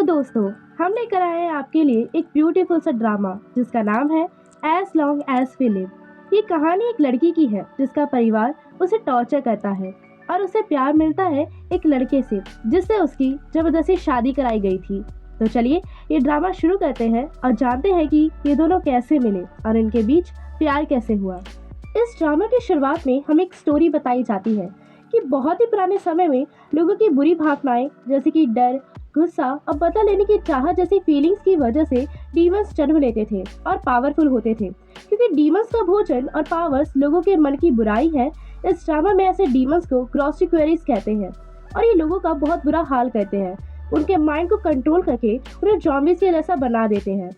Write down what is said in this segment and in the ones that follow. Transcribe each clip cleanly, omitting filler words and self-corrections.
तो दोस्तों, हम लेकर आए हैं आपके लिए एक ब्यूटीफुल सा ड्रामा जिसका नाम है as long as we live. ये कहानी एक लड़की की है जिसका परिवार उसे टॉर्चर करता है और उसे प्यार मिलता है एक लड़के से जिससे उसकी जबरदस्ती शादी कराई गई थी। तो चलिए ये ड्रामा शुरू करते हैं और जानते हैं कि ये दोनों कैसे मिले और इनके बीच प्यार कैसे हुआ। इस ड्रामा की शुरुआत में हमें एक स्टोरी बताई जाती है कि बहुत ही पुराने समय में लोगों की बुरी भावनाएं जैसे कि डर, गुस्सा और बदला लेने की चाहत जैसी फीलिंग्स की वजह से डीमंस जन्म लेते थे और पावरफुल होते थे। क्योंकि डीमंस का भोजन और पावर्स लोगों के मन की बुराई है, इस ड्रामा में ऐसे डीमंस को ग्रॉसिक्वेरीज कहते हैं और ये लोगों का बहुत बुरा हाल करते हैं। उनके माइंड को कंट्रोल करके उन्हें जॉम्बीज के जैसा बना देते हैं।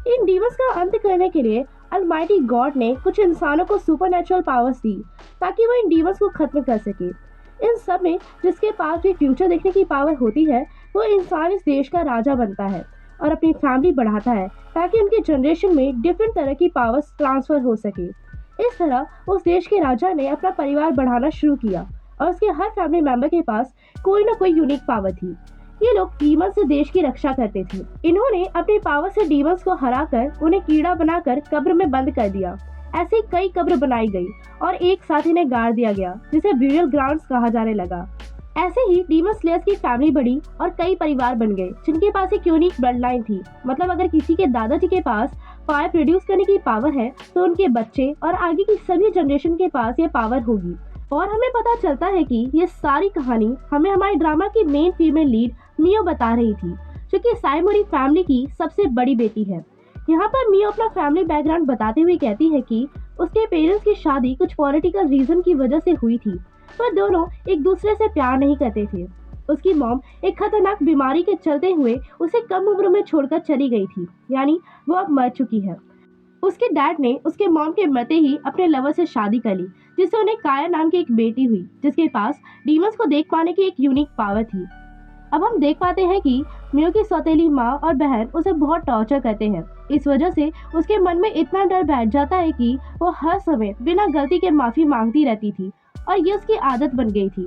इन डीमंस का अंत करने के लिए अलमाइटी गॉड ने कुछ इंसानों को सुपरनैचुरल पावर्स दी ताकि वो इन डीमंस को खत्म कर सके। इन सब में जिसके पास भी फ्यूचर देखने की पावर होती है, वो इंसान इस देश का राजा बनता है और अपनी फैमिली बढ़ाता है ताकि उनके जनरेशन में डिफरेंट तरह की पावर्स ट्रांसफर हो सके। इस तरह उस देश के राजा ने अपना परिवार बढ़ाना शुरू किया और उसके हर फैमिली मेंबर के पास कोई ना कोई यूनिक पावर थी। ये लोग डीमंस से देश की रक्षा करते थे। इन्होंने अपनी पावर से डीमंस को हराकर उन्हें कीड़ा बनाकर कब्र में बंद कर दिया। ऐसे कई कब्र बनाई गई और एक साथ इन्हें गाड़ दिया गया जिसे ब्यूरियल ग्राउंड्स कहा जाने लगा। ऐसे ही डीमन स्लेयर्स की फैमिली बढ़ी और कई परिवार बन गए जिनके पास एक यूनिक ब्लड लाइन थी। मतलब अगर किसी के दादाजी के पास फायर प्रोड्यूस करने की पावर है तो उनके बच्चे और आगे की सभी जनरेशन के पास ये पावर होगी। और हमें पता चलता है कि ये सारी कहानी हमें हमारे ड्रामा की मेन फीमेल लीड मियो बता रही थी, जो कि साइमोरी फैमिली की सबसे बड़ी बेटी है। यहाँ पर मियो अपना फैमिली बैकग्राउंड बताते हुए कहती है कि उसके पेरेंट्स की शादी कुछ पॉलिटिकल रीजन की वजह से हुई थी, पर दोनों एक दूसरे से प्यार नहीं करते थे। उसकी मॉम एक खतरनाक बीमारी के चलते हुए उसे कम उम्र में छोड़कर चली गई थी, यानी वो अब मर चुकी है। उसके डैड ने उसके मॉम के मरते ही अपने लवर से शादी कर ली, जिससे उन्हें काया नाम की एक बेटी हुई जिसके पास डीमंस को देख पाने की एक यूनिक पावर थी। अब हम देख पाते हैं कि मियो की सौतेली माँ और बहन उसे बहुत टॉर्चर करते हैं। इस वजह से उसके मन में इतना डर बैठ जाता है कि वो हर समय बिना गलती के माफी मांगती रहती थी और ये उसकी आदत बन गई थी।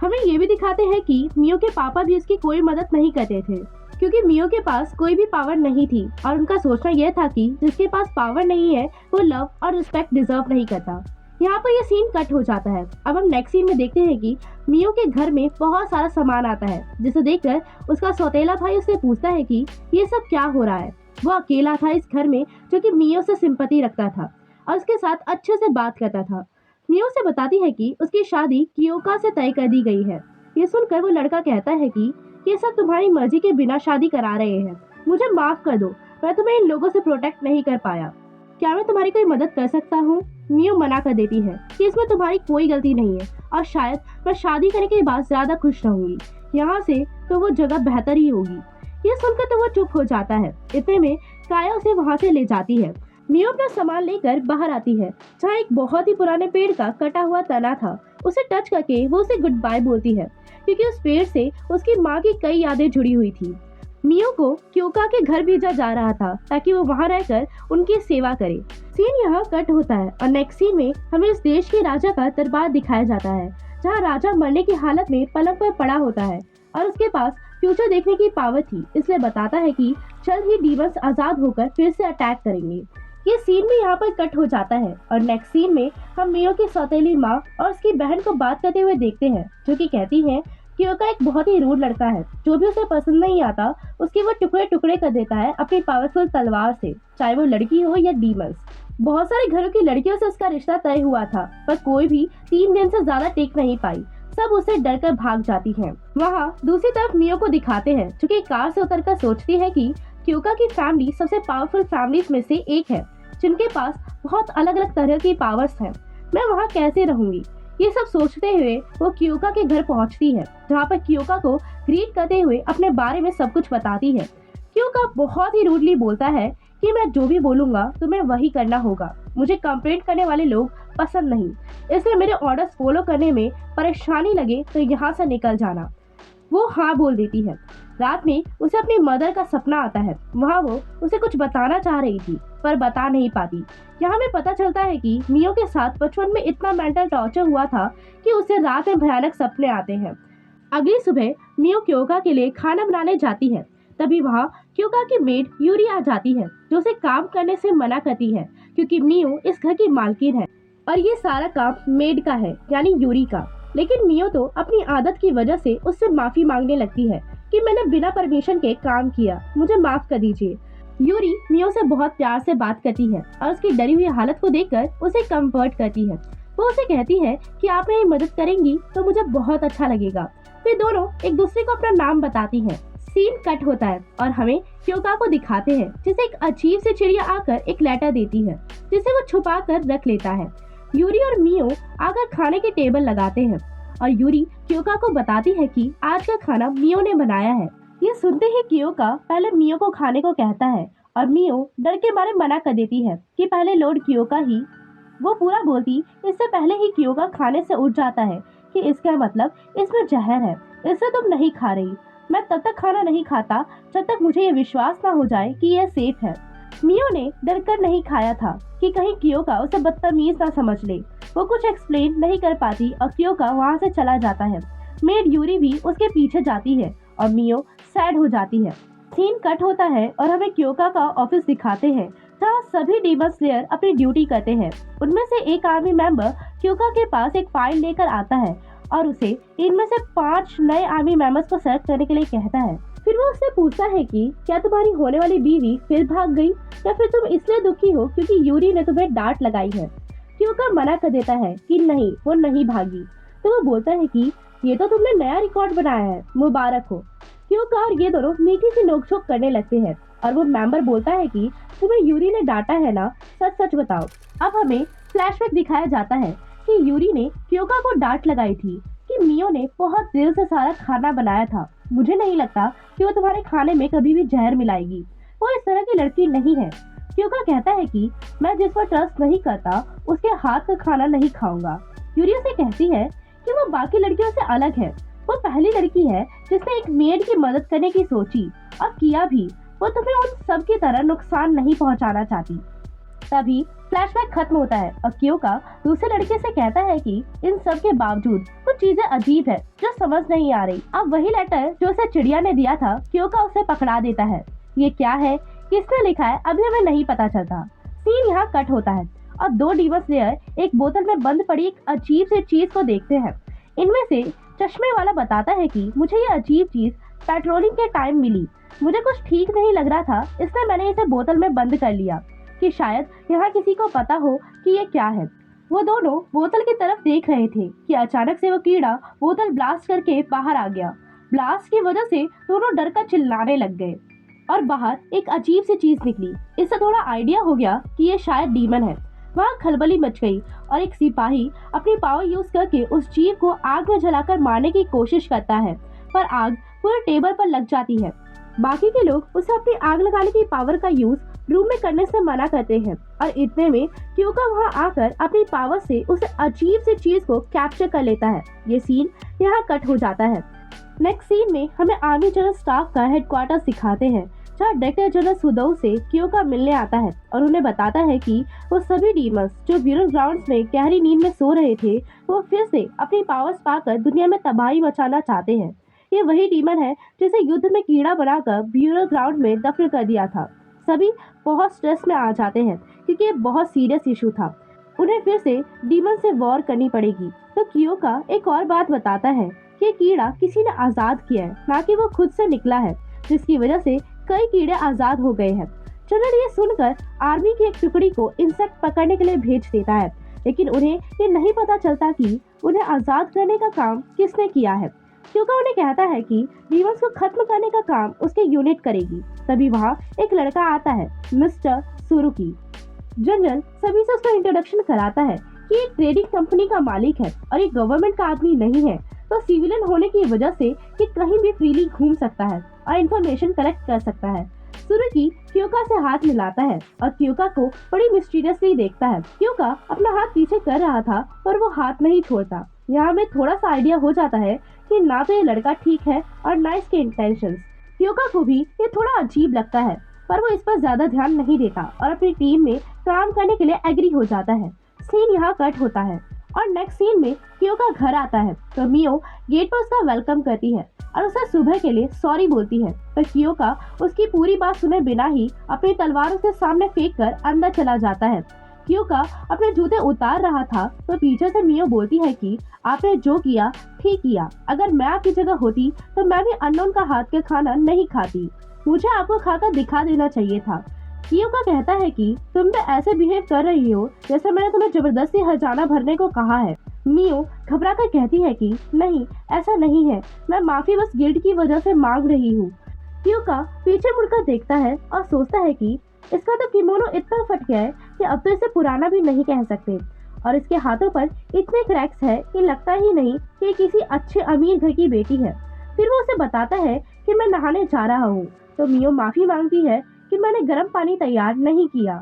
हमें ये भी दिखाते हैं कि मियो के पापा भी उसकी कोई मदद नहीं करते थे क्योंकि मियो के पास कोई भी पावर नहीं थी और उनका सोचना यह था कि जिसके पास पावर नहीं है वो लव और रिस्पेक्ट डिजर्व नहीं करता। यहाँ पर ये सीन कट हो जाता है। अब हम नेक्स्ट सीन में देखते हैं कि मियो के घर में बहुत सारा सामान आता है, जिसे देखकर उसका सौतेला भाई उससे पूछता है कि ये सब क्या हो रहा है। वो अकेला था इस घर में जो कि मियो से सिंपैथी रखता था और उसके साथ अच्छे से बात करता था। मियो से बताती है कि उसकी शादी कियोका से तय कर दी गई है। ये सुनकर वो लड़का कहता है कि ये सब तुम्हारी मर्जी के बिना शादी करा रहे हैं, मुझे माफ कर दो, मैं तुम्हें इन लोगों से प्रोटेक्ट नहीं कर पाया। क्या मैं तुम्हारी कोई मदद कर सकता हूँ? मियो मना कर देती है कि इसमें तुम्हारी कोई गलती नहीं है और शायद मैं शादी करने के बाद ज्यादा खुश रहूंगी। यहाँ से तो वो जगह बेहतर ही होगी। ये सुनकर तो वो चुप हो जाता है। इतने में काया उसे वहाँ से ले जाती है। मियो अपना सामान लेकर बाहर आती है जहाँ एक बहुत ही पुराने पेड़ का कटा हुआ तना था। उसे टच करके वो उसे गुड बाय बोलती है क्योंकि उस पेड़ से उसकी माँ की कई यादें जुड़ी हुई थी। मियो को क्योका के घर भेजा जा रहा था ताकि वो वहाँ रहकर उनकी सेवा करे। सीन यहाँ कट होता है और नेक्स्ट सीन में हमें इस देश के राजा का दरबार दिखाया जाता है जहाँ राजा मरने की हालत में पलंग पर पड़ा होता है और उसके पास फ्यूचर देखने की पावर थी, इसलिए बताता है कि जल्द ही डीमंस आजाद होकर फिर से अटैक करेंगे। ये सीन भी यहाँ पर कट हो जाता है और नेक्स्ट सीन में हम मियो की सौतेली माँ और उसकी बहन को बात करते हुए देखते हैं, जो कि कहती हैं क्योका एक बहुत ही रूड लड़का है, जो भी उसे पसंद नहीं आता उसके वो टुकड़े टुकड़े कर देता है अपनी पावरफुल तलवार से, चाहे वो लड़की हो या डीमंस। बहुत सारे घरों की लड़कियों से उसका रिश्ता तय हुआ था, पर कोई भी 3 दिन से ज्यादा टिक नहीं पाई, सब उससे डर कर भाग जाती हैं। वहाँ दूसरी तरफ मियो को दिखाते हैं जो कि कार से उतरकर सोचती है कि क्योका की फैमिली सबसे पावरफुल फैमिलीज में से एक है जिनके पास बहुत अलग अलग तरह की पावर्स हैं। मैं वहाँ कैसे रहूंगी? ये सब सोचते हुए वो क्योका के घर पहुंचती है जहाँ पर क्योका को ग्रीट करते हुए अपने बारे में सब कुछ बताती है। क्योका बहुत ही रूडली बोलता है कि मैं जो भी बोलूंगा तुम्हें वही करना होगा, मुझे कंप्लेंट करने वाले लोग पसंद नहीं, इसलिए मेरे ऑर्डर्स फॉलो करने में परेशानी लगे तो यहाँ से निकल जाना। वो हाँ बोल देती है। रात में उसे अपनी मदर का सपना आता है। वहाँ वो उसे कुछ बताना चाह रही थी पर बता नहीं पाती। यहाँ हमें पता चलता है कि मियो के साथ बचपन में इतना मेंटल टॉर्चर हुआ था कि उसे रात में भयानक सपने आते हैं। अगली सुबह मियो क्योका के लिए खाना बनाने जाती है। तभी वहाँ क्योका की मेड यूरी आ जाती है, जो उसे काम करने से मना करती है क्योंकि मियो इस घर की मालकिन है और ये सारा काम मेड का है, यानी यूरी का। लेकिन मियो तो अपनी आदत की वजह से उससे माफी मांगने लगती है कि मैंने बिना परमिशन के काम किया, मुझे माफ कर दीजिए। यूरी मियो से बहुत प्यार से बात करती है और उसकी डरी हुई हालत को देखकर उसे कंफर्ट करती है। वो उसे कहती है कि आप मेरी मदद करेंगी तो मुझे बहुत अच्छा लगेगा। वे दोनों एक दूसरे को अपना नाम बताती हैं। सीन कट होता है और हमें क्योका को दिखाते हैं, जिसे एक अजीब सी चिड़िया आकर एक लेटर देती है, जिसे वो छुपा कर रख लेता है। यूरी और मियो आकर खाने की टेबल लगाते हैं और यूरी क्योका को बताती है कि आज का खाना मियो ने बनाया है। ये सुनते ही क्योका पहले मियो को खाने को कहता है और मियो डर के मारे मना कर देती है कि पहले लॉर्ड क्योका ही। वो पूरा बोलती इससे पहले ही क्योका खाने से उठ जाता है कि इसका मतलब इसमें जहर है, इसे तुम नहीं खा रही। मैं तब तक खाना नहीं खाता जब तक मुझे ये विश्वास ना हो जाए कि यह सेफ है। मियो ने डर कर नहीं खाया था कि कहीं क्योका उसे बदतमीज ना समझ ले। वो कुछ एक्सप्लेन नहीं कर पाती और क्योका वहाँ से चला जाता है। मेड यूरी भी उसके पीछे जाती है और मियो सैड हो जाती है। सीन कट होता है और हमें क्योका का ऑफिस दिखाते हैं, जहाँ सभी डीमन स्लेयर अपनी ड्यूटी करते हैं। उनमें से एक आर्मी मेंबर क्योका के पास एक फाइल लेकर आता है और उसे इनमें से 5 नए आर्मी मेंबर्स को सेलेक्ट करने के लिए कहता है। फिर वो उससे पूछता है कि क्या तुम्हारी होने वाली बीवी फिर भाग गई या फिर तुम इसलिए दुखी हो क्योंकि यूरी ने तुम्हें डांट लगाई है। क्योका मना कर देता है कि नहीं, वो नहीं भागी। तो वो बोलता है कि ये तो तुमने नया रिकॉर्ड बनाया है, मुबारक हो। क्योका और ये दोनों मीठी सी नोकझोंक करने लगते हैं और वो मेंबर बोलता है कि तुम्हें यूरी ने डांटा है ना, सच सच बताओ। अब हमें फ्लैशबैक दिखाया जाता है कि यूरी ने क्योका को डांट लगाई थी कि मियो ने बहुत दिल से सारा खाना बनाया था। मुझे नहीं लगता कि वो तुम्हारे खाने में कभी भी जहर मिलाएगी, वो इस तरह की लड़की नहीं है। क्योका कहता है कि मैं जिस पर ट्रस्ट नहीं करता उसके हाथ का खाना नहीं खाऊंगा। यूरी से कहती है कि वो बाकी लड़कियों से अलग है, वो पहली लड़की है जिसने एक मेड की मदद करने की सोची और किया भी। वो तुम्हें उन सब की तरह नुकसान नहीं पहुंचाना चाहती। तभी फ्लैशबैक खत्म होता है और क्योका दूसरे लड़के से कहता है कि इन सब के बावजूद कुछ चीजें अजीब है जो समझ नहीं आ रही। अब वही लेटर जो उसे चिड़िया ने दिया था, क्योका उसे पकड़ा देता है। ये क्या है, किसने लिखा है, अभी हमें नहीं पता चलता। सीन यहाँ कट होता है और 2 डीमन स्लेयर एक बोतल में बंद पड़ी एक अजीब सी चीज को देखते हैं। इनमें से चश्मे वाला बताता है कि मुझे ये अजीब चीज पेट्रोलिंग के टाइम मिली, मुझे कुछ ठीक नहीं लग रहा था, इसलिए मैंने इसे बोतल में बंद कर लिया कि शायद यहाँ किसी को पता हो कि ये क्या है। वो दोनों बोतल की तरफ देख रहे थे कि अचानक से वो कीड़ा बोतल ब्लास्ट करके बाहर आ गया। ब्लास्ट की वजह से दोनों डर कर चिल्लाने लग गए और बाहर एक अजीब सी चीज निकली। इससे थोड़ा आइडिया हो गया कि ये शायद डीमन है। वहाँ खलबली मच गई और एक सिपाही अपनी पावर यूज करके उस जीव को आग में जलाकर मारने की कोशिश करता है, पर आग पूरे टेबल पर लग जाती है। बाकी के लोग उसे अपनी आग लगाने की पावर का यूज रूम में करने से मना करते हैं और इतने में क्योका वहाँ आकर अपनी पावर से उस अजीब सी चीज को कैप्चर कर लेता है। ये सीन यहाँ कट हो जाता है। नेक्स्ट सीन में हमें आर्मी जनरल स्टाफ का हेडक्वार्टर्स दिखाते हैं, जहाँ डायरेक्टर जनरल सुदो से क्योका मिलने आता है और उन्हें बताता है कि वो सभी डीमंस जो ब्यूरो ग्राउंड्स में गहरी नींद में सो रहे थे, वो फिर से अपनी पावर्स पाकर दुनिया में तबाही मचाना चाहते हैं। ये वही डीमन है जिसे युद्ध में कीड़ा बनाकर ब्यूरो ग्राउंड में दफन कर दिया था। सभी बहुत स्ट्रेस में आ जाते हैं क्योंकि ये बहुत सीरियस इशू था। उन्हें फिर से डीमन से वॉर करनी पड़ेगी। तो क्योका एक और बात बताता है कि कीड़ा किसी ने आजाद किया है, ना कि वो खुद से निकला है, जिसकी वजह से कई कीड़े आजाद हो गए हैं। जनरल ये सुनकर आर्मी की एक टुकड़ी को इंसेक्ट पकड़ने के लिए भेज देता है, लेकिन उन्हें ये नहीं पता चलता कि उन्हें आजाद करने का काम किसने किया है। क्योंकि उन्हें कहता है कि डीमंस को खत्म करने का काम उसकी यूनिट करेगी। तभी वहाँ एक लड़का आता है, मिस्टर सुरुकी। जनरल सभी से उसका इंट्रोडक्शन कराता है कि एक ट्रेडिंग कंपनी का मालिक है और एक गवर्नमेंट का आदमी नहीं है, तो सिविलियन होने की वजह से ये कहीं भी फ्रीली घूम सकता है और इंफॉर्मेशन कलेक्ट कर सकता है। सुरुकी क्योका से हाथ मिलाता है और क्योका को बड़ी मिस्टीरियसली देखता है। क्योका अपना हाथ पीछे कर रहा था पर वो हाथ नहीं छोड़ता। यहाँ हमें थोड़ा सा आइडिया हो जाता है कि ना तो ये लड़का ठीक है और ना इसके इंटेंशंस। क्योका को भी ये थोड़ा अजीब लगता है, पर वो इस पर ज्यादा ध्यान नहीं देता और अपनी टीम में काम करने के लिए एग्री हो जाता है। सीन यहाँ कट होता है और नेक्स्ट सीन में कियो का घर आता है तो मियो गेट पर उसका वेलकम करती है और उसे सुबह के लिए सॉरी बोलती है, पर कियो का उसकी पूरी बात सुने बिना ही अपनी तलवार उसके सामने फेंक कर अंदर चला जाता है। कियो का अपने जूते उतार रहा था तो पीछे से मियो बोलती है कि आपने जो किया ठीक किया, अगर मैं आपकी जगह होती तो मैं भी अननोन का हाथ का खाना नहीं खाती, मुझे आपको खाकर दिखा देना चाहिए था। कियो का कहता है कि तुम तो ऐसे बिहेव कर रही हो जैसे मैंने तुम्हें जबरदस्ती हजाना भरने को कहा है। मियो घबरा कर कहती है कि नहीं, ऐसा नहीं है, मैं माफी बस गिल्ट की वजह से मांग रही हूँ। कियो का पीछे मुड़कर देखता है और सोचता है कि इसका तो किमोनो इतना फट गया है कि अब तो इसे पुराना भी नहीं कह सकते और इसके हाथों पर इतने क्रैक्स है कि लगता ही नहीं कि ये किसी अच्छे अमीर घर की बेटी है। फिर वो उसे बताता है कि मैं नहाने जा रहा हूँ तो मियो माफी मांगती है कि मैंने गर्म पानी तैयार नहीं किया।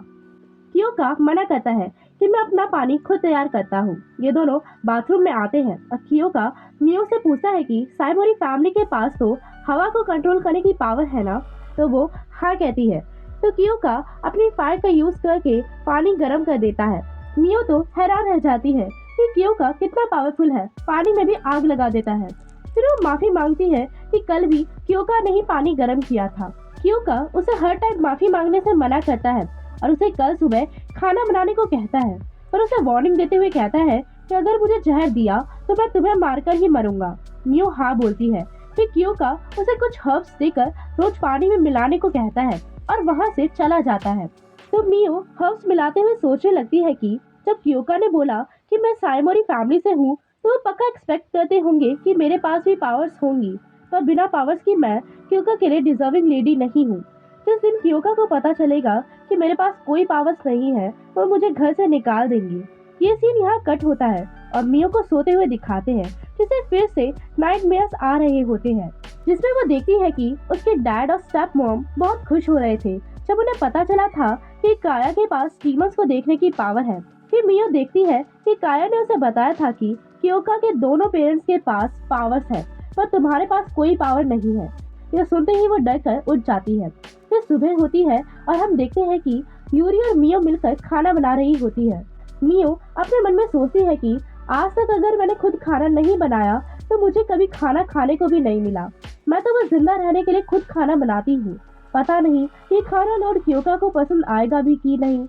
कियो का मना करता है कि मैं अपना पानी खुद तैयार करता हूँ। ये दोनों बाथरूम में आते हैं और कियो का मियो से पूछता है कि साइमोरी फैमिली के पास तो हवा को कंट्रोल करने की पावर है ना, तो वो हाँ कहती है। तो कियो का अपनी फायर का यूज करके पानी गर्म कर देता है। मियो तो हैरान रह जाती है कि कियो का कितना पावरफुल है, पानी में भी आग लगा देता है। फिर वो माफी मांगती है कि कल भी कियो का ने ही पानी गर्म किया था। कियो का उसे हर टाइम माफी मांगने से मना करता है और उसे कल सुबह खाना बनाने को कहता है, पर उसे वार्निंग देते हुए कहता है कि अगर मुझे जहर दिया तो मैं तुम्हें मारकर ही मरूंगा। मियो हाँ बोलती है। फिर कियो का उसे कुछ हर्ब्स देकर रोज पानी में मिलाने को कहता है और वहाँ से चला जाता है। तो मियो हर्ब्स मिलाते हुए सोचने लगती है कि जब कियोका ने बोला कि मैं साइमोरी फैमिली से हूँ तो वो पक्का एक्सपेक्ट करते होंगे कि मेरे पास भी पावर्स होंगी, पर बिना पावर्स की मैं कियोका के लिए डिजर्विंग लेडी नहीं हूँ। जिस दिन कियोका को पता चलेगा कि मेरे पास कोई पावर्स नहीं है वो मुझे घर से निकाल देंगी। ये सीन यहाँ कट होता है और मियो को सोते हुए दिखाते हैं जिसे फिर से नाइटमेयर्स आ रहे होते हैं, जिसमें वो देखती है कि उसके डैड और स्टेप मॉम बहुत खुश हो रहे थे जब उन्हें पता चला था कि काया के पास डीमंस को देखने की पावर है। फिर मियो देखती है कि काया ने उसे बताया था कि कियोका के दोनों पेरेंट्स के पास पावर्स है पर तुम्हारे पास कोई पावर नहीं है। यह सुनते ही वो डर कर उठ जाती है। फिर सुबह होती है और हम देखते हैं कि यूरी और मियो मिलकर खाना बना रही होती है। मियो अपने मन में सोचती है कि आज तक अगर मैंने खुद खाना नहीं बनाया तो मुझे कभी खाना खाने को भी नहीं मिला। मैं तो बस जिंदा रहने के लिए खुद खाना बनाती हूँ। पता नहीं ये खाना लॉर्ड कियोका को पसंद आएगा भी कि नहीं।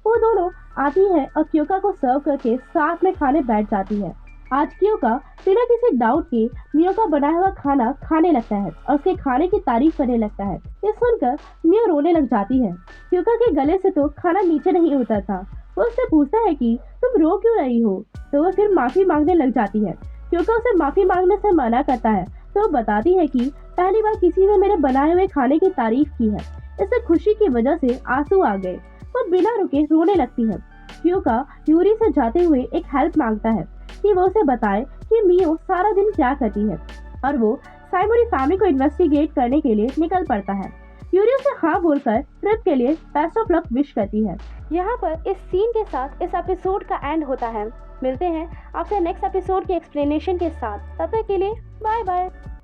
वो दोनों आती है और कियोका को सर्व करके साथ में खाने बैठ जाती है। आज कियोका बिना किसी डाउट के मियो का बनाया हुआ खाना खाने लगता है और उसके खाने की तारीफ करने लगता है। ये सुनकर मियो रोने लग जाती है। कियोका के गले से तो खाना नीचे नहीं उतरता। वो उससे पूछता है कि तुम रो क्यों रही हो, तो वो फिर माफी मांगने लग जाती है। कियोका उसे माफी मांगने से मना करता है तो वो बताती है कि पहली बार किसी ने मेरे बनाए हुए खाने की तारीफ की है, इससे खुशी की वजह से आंसू आ गए। वो बिना रुके रोने लगती है। कियोका यूरी से जाते हुए एक हेल्प मांगता है कि वो उसे बताए कि मियो सारा दिन क्या करती है और वो साइमोरी फैमिली को इन्वेस्टिगेट करने के लिए निकल पड़ता है। यूरी उसे हाँ बोलकर ट्रिप के लिए बेस्ट ऑफ लक विश करती है। यहाँ पर इस सीन के साथ इस एपिसोड का एंड होता है। मिलते हैं आपसे नेक्स्ट एपिसोड के एक्सप्लेनेशन के साथ। तब तक के लिए बाय बाय।